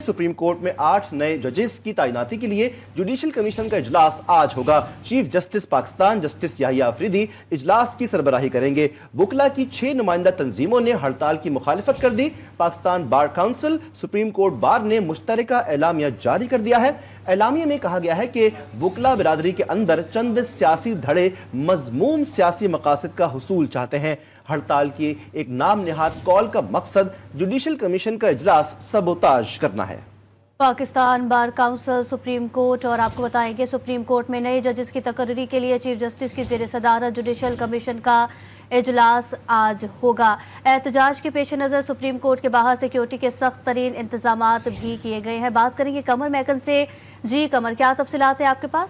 Supreme court में 8 नए जजेस की तैनाती के लिए जुडिशल कमीशन का इजलास आज होगा। Chief justice Pakistan justice Yahya Afridi इजलास की सरबराही करेंगे। वकला की 6 नुमाइंदा तंजीमों ने हड़ताल की मुखालिफत कर दी। Pakistan bar council, supreme court bar ने मुश्तरका एलामिया जारी कर दिया है। एलामिया में कहा गया है कि वकला बिरादरी के अंदर चंद सियासी धड़े मजमूम सियासी मकासद का हुसूल चाहते हैं। हड़ताल की एक नाम निहाद कॉल का मकसद जुडिशल कमीशन का इजलास सबोताज करना है। Pakistan bar council, supreme court और आपको बताएंगे सुप्रीम कोर्ट में नए जजेस की तकर्री के लिए चीफ जस्टिस की ज़ेर सदारत जुडिशल कमीशन का इजलास आज होगा। एहतजाज के पेश नज़र सुप्रीम कोर्ट के बाहर सिक्योरिटी के सख्त तरीन इंतजामात भी किए गए हैं। बात करेंगे कमर मैकन से। जी कमर, क्या तफसीलात है आपके पास?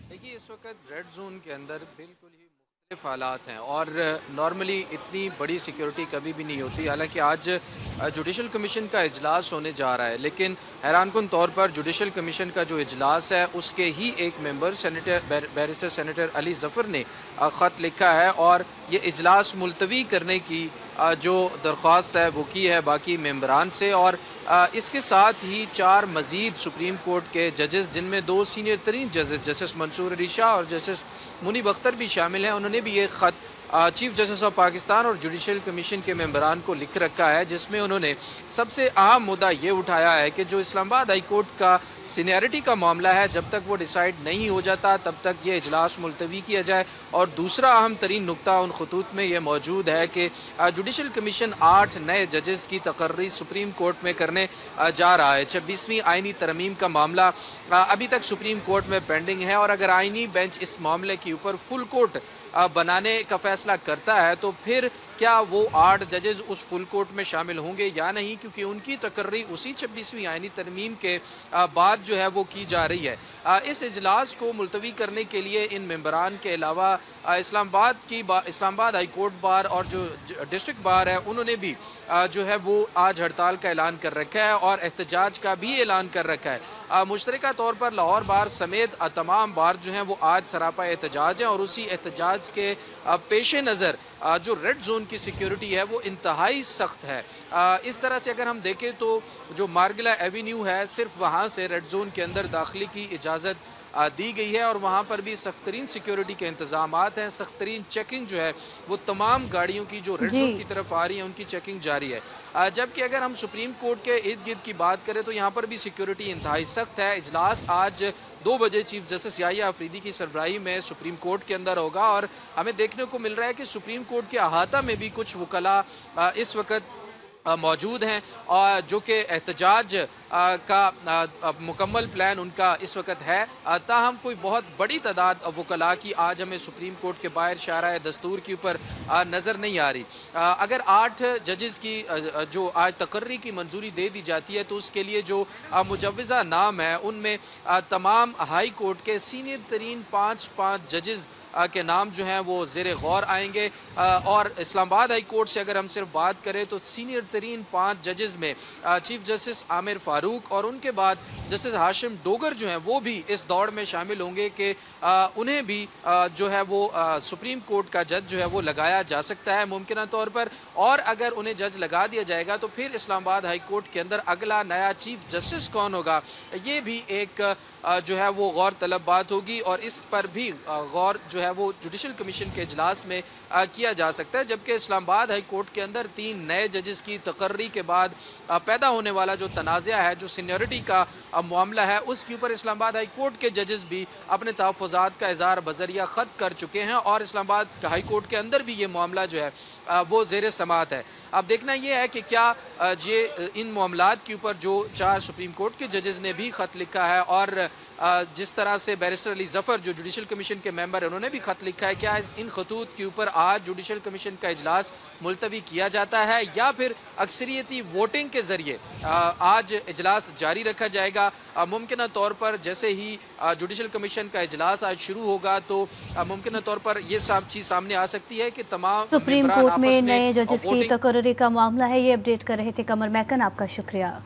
देखिए, इस वक्त रेड जोन के अंदर बिल्कुल ही मुख्तलिफ हालात हैं और नॉर्मली इतनी बड़ी सिक्योरिटी कभी भी नहीं होती। हालांकि आज जुडिशल कमीशन का इजलास होने जा रहा है, लेकिन हैरानकुन तौर पर जुडिशल कमीशन का जो इजलास है उसके ही एक member barrister senator Ali Zafar ने ख़त लिखा है और ये इजलास मुलतवी करने की जो दरख्वास्त है वो की है बाकी मेंबरान से। और इसके साथ ही 4 मज़ीद सुप्रीम कोर्ट के जजेस, जिनमें 2 सीनियर तरीन जजेस जस्टिस मंसूर अली शाह और जस्टिस मुनीब अख्तर भी शामिल हैं, उन्होंने भी ये ख़त चीफ जस्टिस ऑफ पाकिस्तान और जुडिशल कमीशन के मेंबरान को लिख रखा है, जिसमें उन्होंने सबसे अहम मुद्दा ये उठाया है कि जो इस्लामाबाद हाई कोर्ट का सीनियरिटी का मामला है, जब तक वो डिसाइड नहीं हो जाता तब तक ये इजलास मुलतवी किया जाए। और दूसरा अहम तरीन नुक्ता उन खतूत में ये मौजूद है कि जुडिशल कमीशन 8 नए जजेस की तकर्री सुप्रीम कोर्ट में करने जा रहा है। 26वीं आइनी तरमीम का मामला अभी तक सुप्रीम कोर्ट में पेंडिंग है और अगर आइनी बेंच इस मामले के ऊपर फुल कोर्ट बनाने का फैसला करता है तो फिर क्या वो 8 जजेस उस फुल कोर्ट में शामिल होंगे या नहीं, क्योंकि उनकी तकर्री उसी 26वीं आइनी तरमीम के बाद जो है वो की जा रही है। इस इजलास को मुलतवी करने के लिए इन मेंबरान के अलावा इस्लामाबाद हाई कोर्ट बार और जो डिस्ट्रिक्ट बार है उन्होंने भी जो है वो आज हड़ताल का ऐलान कर रखा है और एहतजाज का भी ऐलान कर रखा है। मुश्तरका तौर पर लाहौर बार समेत तमाम बार जो हैं वो आज सरापा एहतजाज हैं और उसी एहतजाज के पेश नज़र जो रेड जोन की सिक्योरिटी है वो इंतहाई सख्त है। इस तरह से अगर हम देखें तो जो मार्गिला एवेन्यू है, सिर्फ वहाँ से रेड जोन के अंदर दाखिले की इजाज़त दी गई है और वहाँ पर भी सख्त तरीन सिक्योरिटी के इंतजामात हैं। सख्त तरीन चेकिंग जो है वो तमाम गाड़ियों की जो रेड जोन की तरफ आ रही है उनकी चेकिंग जारी है। जबकि अगर हम सुप्रीम कोर्ट के इर्द गिर्द की बात करें तो यहाँ पर भी सिक्योरिटी इंतहाई सख्त है। इजलास आज 2 बजे चीफ जस्टिस याहिया अफरीदी की सरबराही में सुप्रीम कोर्ट के अंदर होगा और हमें देखने को मिल रहा है कि सुप्रीम कोर्ट के अहाता में भी कुछ वकला इस वक्त मौजूद हैं और जो कि एहतजाज का मुकम्मल प्लान उनका इस वक्त है। ताहम कोई बहुत बड़ी तादाद वकला की आज हमें सुप्रीम कोर्ट के बाहर शारा दस्तूर के ऊपर नज़र नहीं आ रही। अगर 8 जजेस की जो आज तकर्री की मंजूरी दे दी जाती है तो उसके लिए जो मुजव्वज़ा नाम है उनमें तमाम हाई कोर्ट के सीनियर तरीन 5 जजेस के नाम जो हैं वो ज़ेरे गौर आएंगे। और इस्लामाबाद हाई कोर्ट से अगर हम सिर्फ बात करें तो सीनियर तरीन 5 जजेस में चीफ जस्टिस आमिर फ़ारूक और उनके बाद जस्टिस हाशिम डोगर जो हैं वो भी इस दौड़ में शामिल होंगे कि उन्हें भी जो है वो सुप्रीम कोर्ट का जज जो है वो लगाया जा सकता है मुमकिन तौर पर। और अगर उन्हें जज लगा दिया जाएगा तो फिर इस्लामाबाद हाई कोर्ट के अंदर अगला नया चीफ जस्टिस कौन होगा, ये भी एक जो है वो गौर तलब बात होगी और इस पर भी गौर जो है वो जुडिशल कमीशन के इजलास में किया जा सकता है। जबकि इस्लामाबाद हाई कोर्ट के अंदर 3 नए जजेस की तकर्री के बाद पैदा होने वाला जो तनाज़ा है, जो सीनियरिटी का मामला है, उसके ऊपर इस्लामाबाद हाई कोर्ट के जजेस भी अपने तहफ़्फ़ुज़ात का इज़हार बज़रिया ख़त कर चुके हैं और इस्लामाबाद हाई कोर्ट के अंदर भी ये मामला जो है वो ज़ेर समात है। अब देखना ये है कि क्या ये इन मामलात के ऊपर जो 4 सुप्रीम कोर्ट के जजेस ने भी ख़त लिखा है और जिस तरह से बैरिस्टर अली ज़फ़र जो जुडिशल कमीशन के मेंबर हैं उन्होंने भी ख़त लिखा है, क्या इन खतूत के ऊपर आज जुडिशल कमीशन का इजलास मुलतवी किया जाता है या फिर अक्सरियती वोटिंग के ज़रिए आज इजलास जारी रखा जाएगा। मुमकिन तौर पर जैसे ही जुडिशल कमीशन का इजलास आज शुरू होगा तो मुमकिन तौर पर ये चीज़ सामने आ सकती है कि तमाम सुप्रीम कोर्ट में नए जजेस की तकर्री का मामला है। ये अपडेट कर रहे थे कमर मैकन, आपका शुक्रिया।